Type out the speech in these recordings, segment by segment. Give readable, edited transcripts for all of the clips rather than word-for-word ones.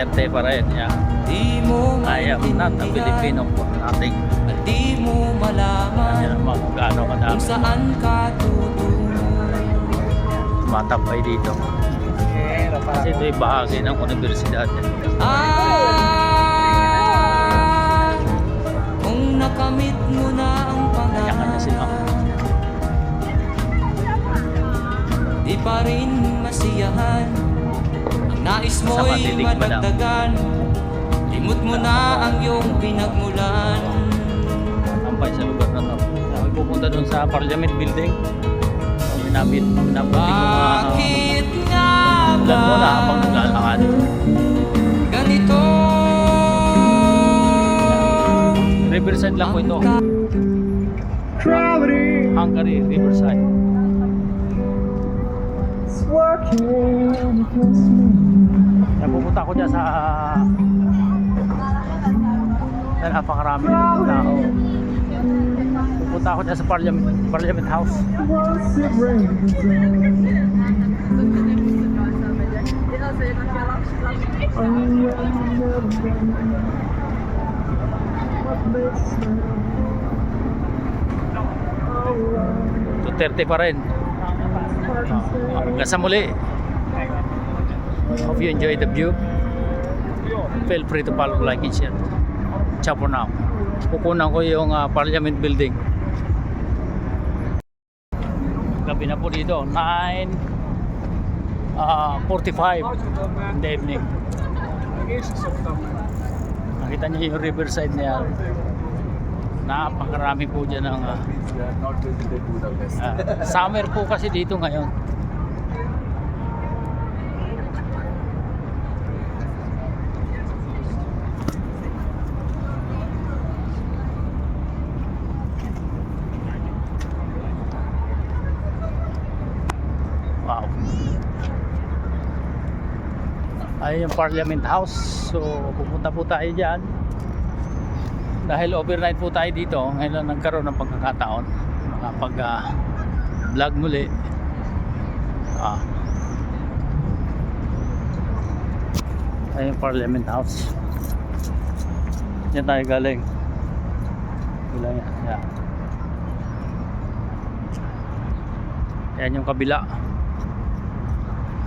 Duterte pa rin. Yeah. I am not a Filipino for nothing. Di mo malaman Yan naman kung gaano kadami. kung saan ka tutungo. Matapay dito. Kasi ito yung bahagi ng universidad. Kung nakamit mo na ang Kanya na sila. di pa rin masiyahan. Ang nais Sa mo'y matitig ba lang? madagdagan. Limot mo na ang iyong pinagmulan. Tampay sa lugar na to. Kami pupunta doon sa Parliament Building. So, pinabuti ko Bakit nga ulan mo na ba habang naglalakad. ganito? Riverside lang po ito. Hungary Riverside. Yan, pupunta ako dyan sa napakarami ng tao. Pupunta ako dyan sa Parliament House. Duterte pa rin. Hanggang sa muli. Hope you enjoy the view. Feel free to follow, like, and share. Ciao for now. Pukunan ko yung Parliament Building. Gabi na po dito. 9:45 in the evening. Nakita niyo yung riverside niya. Napakarami po dyan ng summer po kasi dito ngayon. Wow. Ayun yung Parliament House. So pupunta po tayo dyan. Dahil overnight po tayo dito, ngayon lang nagkaroon ng pagkakataon makapag vlog muli. Ayun yung Parliament House. Diyan tayo galing. Bilang yan. Yeah. Yan yung kabila.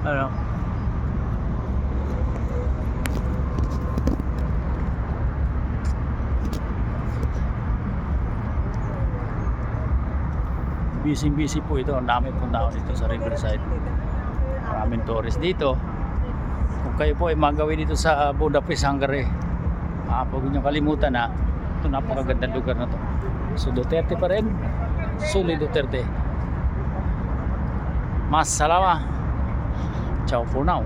Ano? Busy po ito. Ang dami pong tao dito sa Riverside. Maraming tourist dito. Kung kayo po ay magawin dito sa Budapest, Hungary, huwag niyo kalimutan na ito napakagandang lugar na to. So Duterte pa rin. Suli Duterte. Mas salama. Ciao for now.